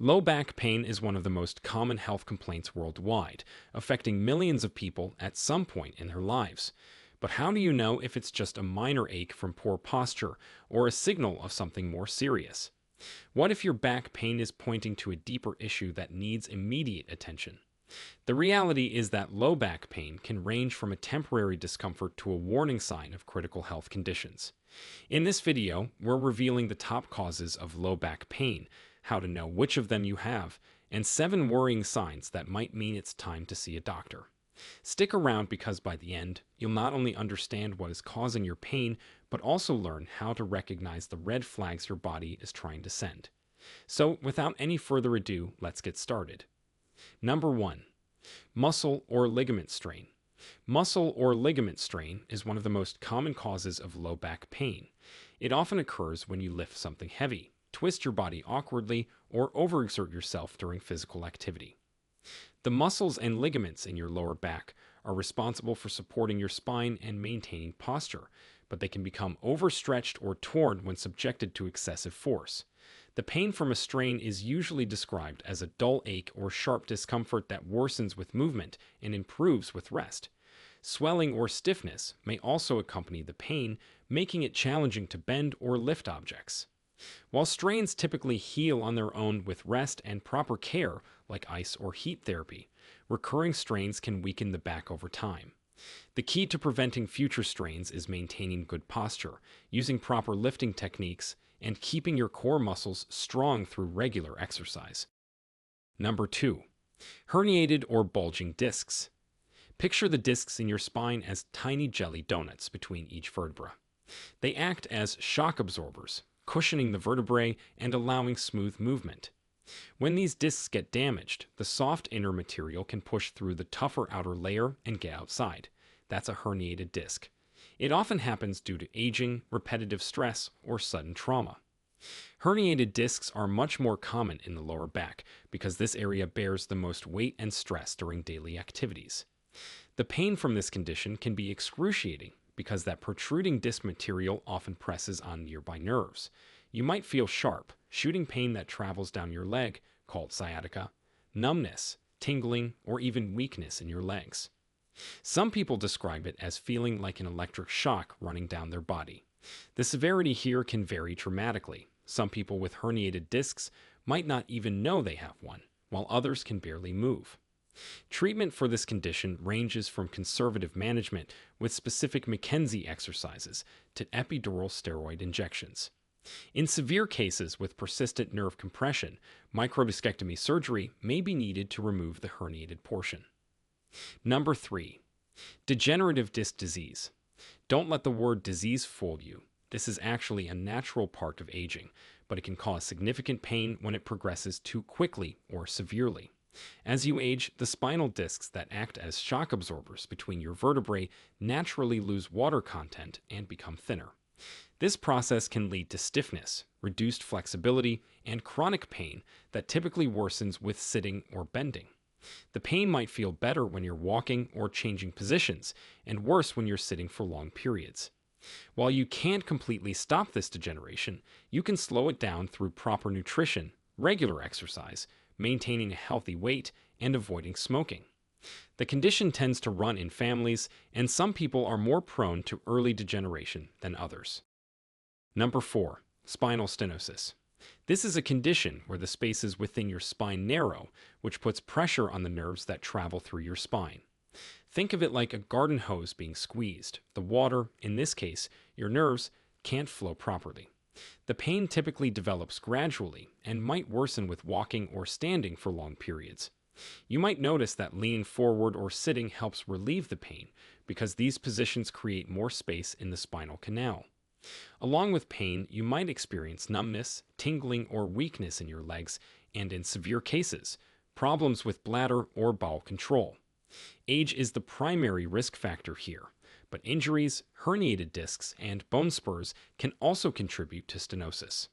Low back pain is one of the most common health complaints worldwide, affecting millions of people at some point in their lives. But how do you know if it's just a minor ache from poor posture or a signal of something more serious? What if your back pain is pointing to a deeper issue that needs immediate attention? The reality is that low back pain can range from a temporary discomfort to a warning sign of critical health conditions. In this video, we're revealing the top causes of low back pain, how to know which of them you have, and 7 worrying signs that might mean it's time to see a doctor. Stick around because by the end, you'll not only understand what is causing your pain, but also learn how to recognize the red flags your body is trying to send. So, without any further ado, let's get started. Number 1. Muscle or ligament strain. Muscle or ligament strain is one of the most common causes of low back pain. It often occurs when you lift something heavy, twist your body awkwardly, or overexert yourself during physical activity. The muscles and ligaments in your lower back are responsible for supporting your spine and maintaining posture, but they can become overstretched or torn when subjected to excessive force. The pain from a strain is usually described as a dull ache or sharp discomfort that worsens with movement and improves with rest. Swelling or stiffness may also accompany the pain, making it challenging to bend or lift objects. While strains typically heal on their own with rest and proper care, like ice or heat therapy, recurring strains can weaken the back over time. The key to preventing future strains is maintaining good posture, using proper lifting techniques, and keeping your core muscles strong through regular exercise. Number 2. Herniated or bulging discs. Picture the discs in your spine as tiny jelly donuts between each vertebra. They act as shock absorbers, cushioning the vertebrae and allowing smooth movement. When these discs get damaged, the soft inner material can push through the tougher outer layer and get outside. That's a herniated disc. It often happens due to aging, repetitive stress, or sudden trauma. Herniated discs are much more common in the lower back because this area bears the most weight and stress during daily activities. The pain from this condition can be excruciating because that protruding disc material often presses on nearby nerves. You might feel sharp, shooting pain that travels down your leg, called sciatica, numbness, tingling, or even weakness in your legs. Some people describe it as feeling like an electric shock running down their body. The severity here can vary dramatically. Some people with herniated discs might not even know they have one, while others can barely move. Treatment for this condition ranges from conservative management with specific McKenzie exercises to epidural steroid injections. In severe cases with persistent nerve compression, microdiscectomy surgery may be needed to remove the herniated portion. Number 3. Degenerative disc disease. Don't let the word disease fool you. This is actually a natural part of aging, but it can cause significant pain when it progresses too quickly or severely. As you age, the spinal discs that act as shock absorbers between your vertebrae naturally lose water content and become thinner. This process can lead to stiffness, reduced flexibility, and chronic pain that typically worsens with sitting or bending. The pain might feel better when you're walking or changing positions, and worse when you're sitting for long periods. While you can't completely stop this degeneration, you can slow it down through proper nutrition, regular exercise, maintaining a healthy weight, and avoiding smoking. The condition tends to run in families, and some people are more prone to early degeneration than others. Number 4. Spinal stenosis. This is a condition where the spaces within your spine narrow, which puts pressure on the nerves that travel through your spine. Think of it like a garden hose being squeezed. The water, in this case, your nerves, can't flow properly. The pain typically develops gradually and might worsen with walking or standing for long periods. You might notice that leaning forward or sitting helps relieve the pain because these positions create more space in the spinal canal. Along with pain, you might experience numbness, tingling, or weakness in your legs, and in severe cases, problems with bladder or bowel control. Age is the primary risk factor here, but injuries, herniated discs, and bone spurs can also contribute to stenosis.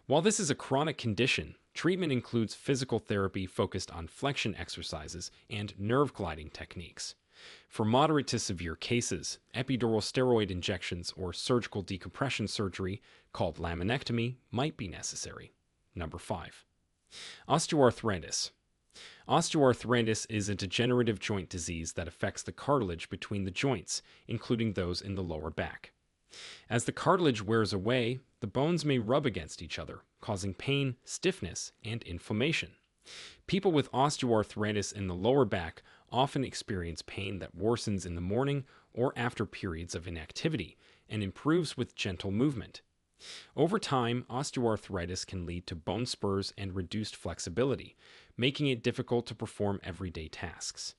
While this is a chronic condition, treatment includes physical therapy focused on flexion exercises and nerve gliding techniques. For moderate to severe cases, epidural steroid injections or surgical decompression surgery, called laminectomy, might be necessary. Number 5. Osteoarthritis. Osteoarthritis is a degenerative joint disease that affects the cartilage between the joints, including those in the lower back. As the cartilage wears away, the bones may rub against each other, causing pain, stiffness, and inflammation. People with osteoarthritis in the lower back often experience pain that worsens in the morning or after periods of inactivity and improves with gentle movement. Over time, osteoarthritis can lead to bone spurs and reduced flexibility, making it difficult to perform everyday tasks.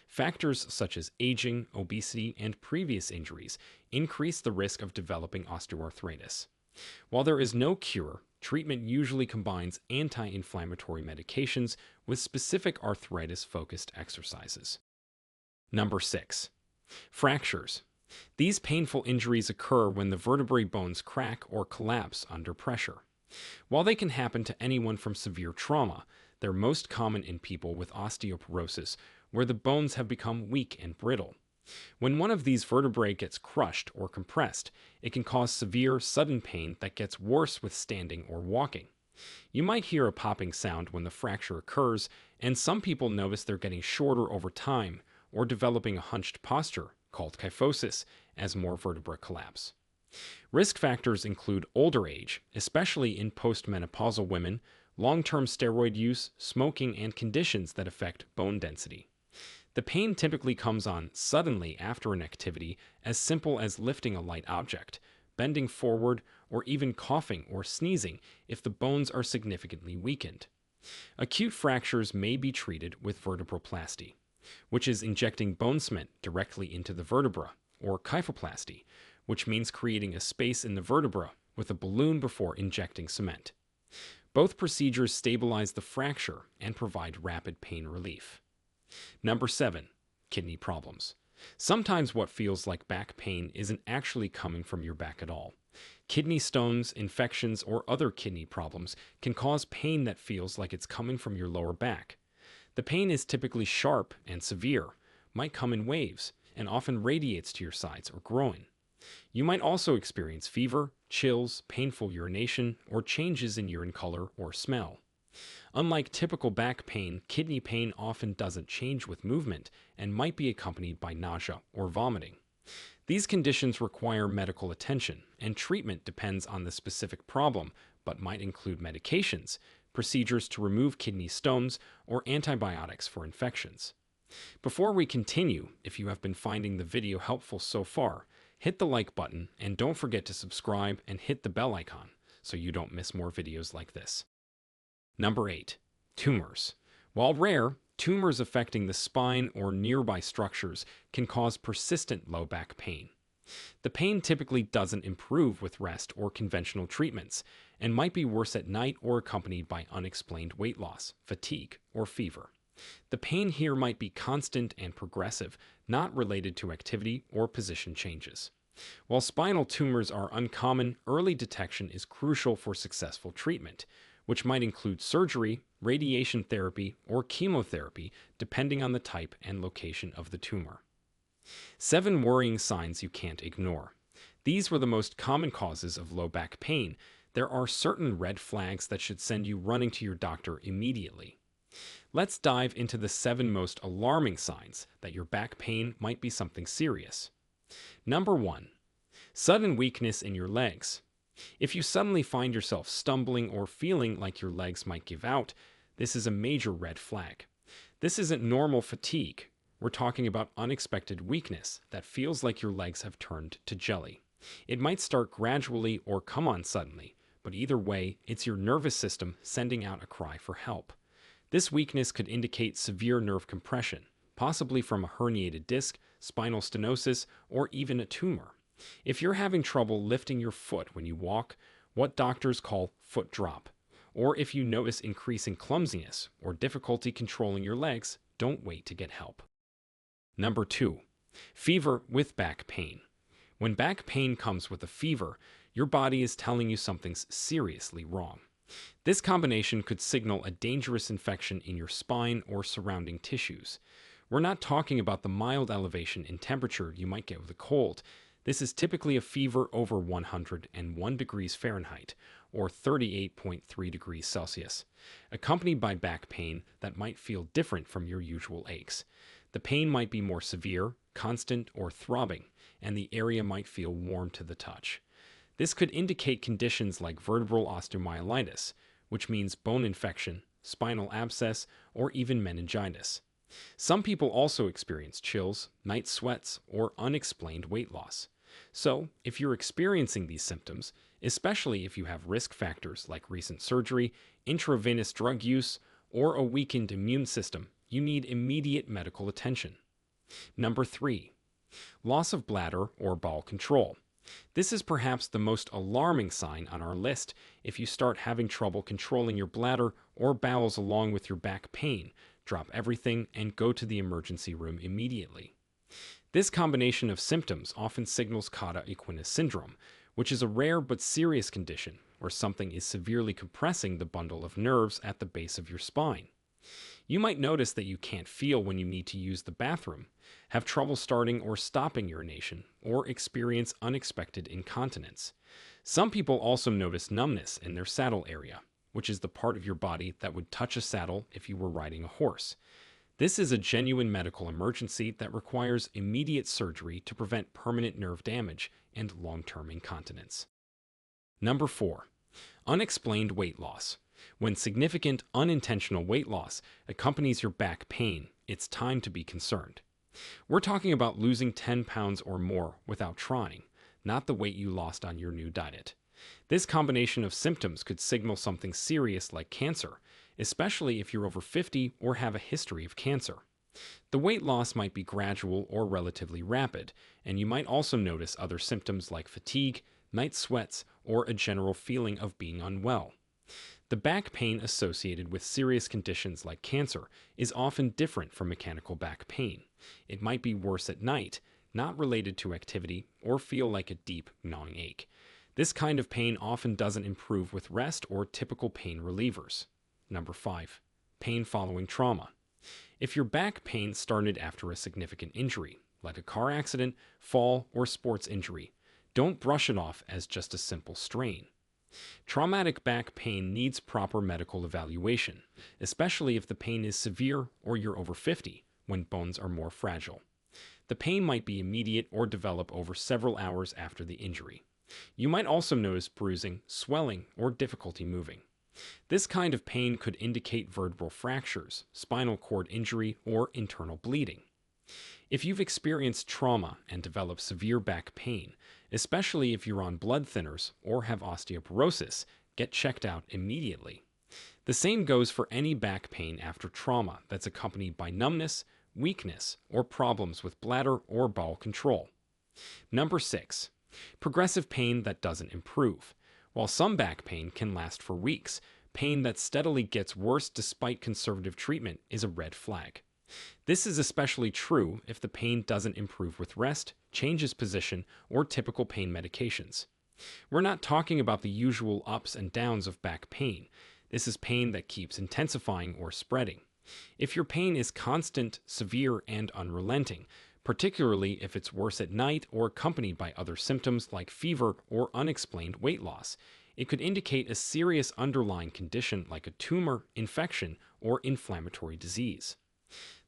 Factors such as aging, obesity, and previous injuries increase the risk of developing osteoarthritis. While there is no cure, treatment usually combines anti-inflammatory medications with specific arthritis-focused exercises. Number 6. Fractures. These painful injuries occur when the vertebrae bones crack or collapse under pressure. While they can happen to anyone from severe trauma, they're most common in people with osteoporosis, where the bones have become weak and brittle. When one of these vertebrae gets crushed or compressed, it can cause severe, sudden pain that gets worse with standing or walking. You might hear a popping sound when the fracture occurs, and some people notice they're getting shorter over time or developing a hunched posture, called kyphosis, as more vertebrae collapse. Risk factors include older age, especially in postmenopausal women, long-term steroid use, smoking, and conditions that affect bone density. The pain typically comes on suddenly after an activity as simple as lifting a light object, bending forward, or even coughing or sneezing if the bones are significantly weakened. Acute fractures may be treated with vertebroplasty, which is injecting bone cement directly into the vertebra, or kyphoplasty, which means creating a space in the vertebra with a balloon before injecting cement. Both procedures stabilize the fracture and provide rapid pain relief. Number 7. Kidney problems. Sometimes what feels like back pain isn't actually coming from your back at all. Kidney stones, infections, or other kidney problems can cause pain that feels like it's coming from your lower back. The pain is typically sharp and severe, might come in waves, and often radiates to your sides or groin. You might also experience fever, chills, painful urination, or changes in urine color or smell. Unlike typical back pain, kidney pain often doesn't change with movement and might be accompanied by nausea or vomiting. These conditions require medical attention, and treatment depends on the specific problem, but might include medications, procedures to remove kidney stones, or antibiotics for infections. Before we continue, if you have been finding the video helpful so far, hit the like button and don't forget to subscribe and hit the bell icon so you don't miss more videos like this. Number 8. Tumors. While rare, tumors affecting the spine or nearby structures can cause persistent low back pain. The pain typically doesn't improve with rest or conventional treatments, and might be worse at night or accompanied by unexplained weight loss, fatigue, or fever. The pain here might be constant and progressive, not related to activity or position changes. While spinal tumors are uncommon, early detection is crucial for successful treatment, which might include surgery, radiation therapy, or chemotherapy, depending on the type and location of the tumor. 7 worrying signs you can't ignore. These were the most common causes of low back pain. There are certain red flags that should send you running to your doctor immediately. Let's dive into the 7 most alarming signs that your back pain might be something serious. Number 1. Sudden weakness in your legs. If you suddenly find yourself stumbling or feeling like your legs might give out, this is a major red flag. This isn't normal fatigue. We're talking about unexpected weakness that feels like your legs have turned to jelly. It might start gradually or come on suddenly, but either way, it's your nervous system sending out a cry for help. This weakness could indicate severe nerve compression, possibly from a herniated disc, spinal stenosis, or even a tumor. If you're having trouble lifting your foot when you walk, what doctors call foot drop, or if you notice increasing clumsiness or difficulty controlling your legs, don't wait to get help. Number 2. Fever with back pain. When back pain comes with a fever, your body is telling you something's seriously wrong. This combination could signal a dangerous infection in your spine or surrounding tissues. We're not talking about the mild elevation in temperature you might get with a cold. This is typically a fever over 101 degrees Fahrenheit, or 38.3 degrees Celsius, accompanied by back pain that might feel different from your usual aches. The pain might be more severe, constant, or throbbing, and the area might feel warm to the touch. This could indicate conditions like vertebral osteomyelitis, which means bone infection, spinal abscess, or even meningitis. Some people also experience chills, night sweats, or unexplained weight loss. So, if you're experiencing these symptoms, especially if you have risk factors like recent surgery, intravenous drug use, or a weakened immune system, you need immediate medical attention. Number 3. Loss of bladder or bowel control. This is perhaps the most alarming sign on our list. If you start having trouble controlling your bladder or bowels along with your back pain, drop everything and go to the emergency room immediately. This combination of symptoms often signals cauda equina syndrome, which is a rare but serious condition where something is severely compressing the bundle of nerves at the base of your spine. You might notice that you can't feel when you need to use the bathroom, have trouble starting or stopping urination, or experience unexpected incontinence. Some people also notice numbness in their saddle area, which is the part of your body that would touch a saddle if you were riding a horse. This is a genuine medical emergency that requires immediate surgery to prevent permanent nerve damage and long-term incontinence. Number 4. Unexplained weight loss. When significant unintentional weight loss accompanies your back pain, it's time to be concerned. We're talking about losing 10 pounds or more without trying, not the weight you lost on your new diet. This combination of symptoms could signal something serious like cancer, especially if you're over 50 or have a history of cancer. The weight loss might be gradual or relatively rapid, and you might also notice other symptoms like fatigue, night sweats, or a general feeling of being unwell. The back pain associated with serious conditions like cancer is often different from mechanical back pain. It might be worse at night, not related to activity, or feel like a deep, gnawing ache. This kind of pain often doesn't improve with rest or typical pain relievers. Number 5. Pain following trauma. If your back pain started after a significant injury, like a car accident, fall, or sports injury, don't brush it off as just a simple strain. Traumatic back pain needs proper medical evaluation, especially if the pain is severe or you're over 50, when bones are more fragile. The pain might be immediate or develop over several hours after the injury. You might also notice bruising, swelling, or difficulty moving. This kind of pain could indicate vertebral fractures, spinal cord injury, or internal bleeding. If you've experienced trauma and developed severe back pain, especially if you're on blood thinners or have osteoporosis, get checked out immediately. The same goes for any back pain after trauma that's accompanied by numbness, weakness, or problems with bladder or bowel control. Number 6. Progressive pain that doesn't improve. While some back pain can last for weeks, pain that steadily gets worse despite conservative treatment is a red flag. This is especially true if the pain doesn't improve with rest, changes position, or typical pain medications. We're not talking about the usual ups and downs of back pain. This is pain that keeps intensifying or spreading. If your pain is constant, severe, and unrelenting, particularly if it's worse at night or accompanied by other symptoms like fever or unexplained weight loss, it could indicate a serious underlying condition like a tumor, infection, or inflammatory disease.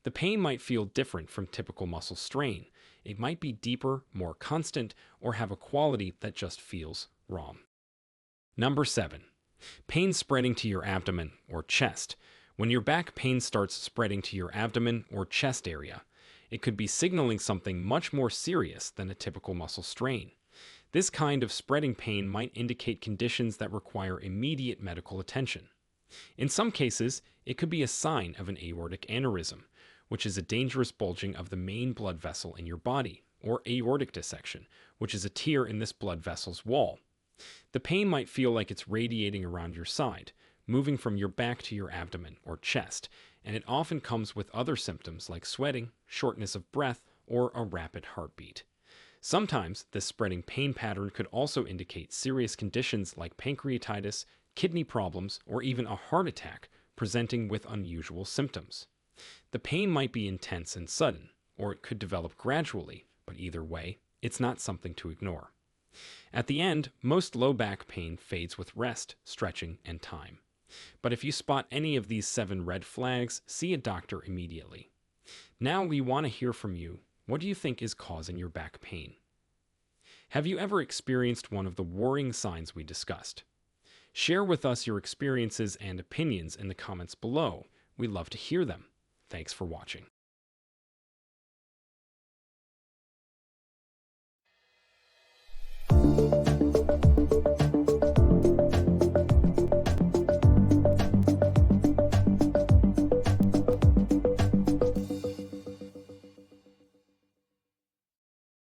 The pain might feel different from typical muscle strain. It might be deeper, more constant, or have a quality that just feels wrong. Number 7. Pain spreading to your abdomen or chest. When your back pain starts spreading to your abdomen or chest area, it could be signaling something much more serious than a typical muscle strain. This kind of spreading pain might indicate conditions that require immediate medical attention. In some cases, it could be a sign of an aortic aneurysm, which is a dangerous bulging of the main blood vessel in your body, or aortic dissection, which is a tear in this blood vessel's wall. The pain might feel like it's radiating around your side, moving from your back to your abdomen or chest, and it often comes with other symptoms like sweating, shortness of breath, or a rapid heartbeat. Sometimes this spreading pain pattern could also indicate serious conditions like pancreatitis, kidney problems, or even a heart attack presenting with unusual symptoms. The pain might be intense and sudden, or it could develop gradually, but either way, it's not something to ignore. At the end, most low back pain fades with rest, stretching, and time. But if you spot any of these 7 red flags, see a doctor immediately. Now we want to hear from you. What do you think is causing your back pain? Have you ever experienced one of the worrying signs we discussed? Share with us your experiences and opinions in the comments below. We'd love to hear them. Thanks for watching.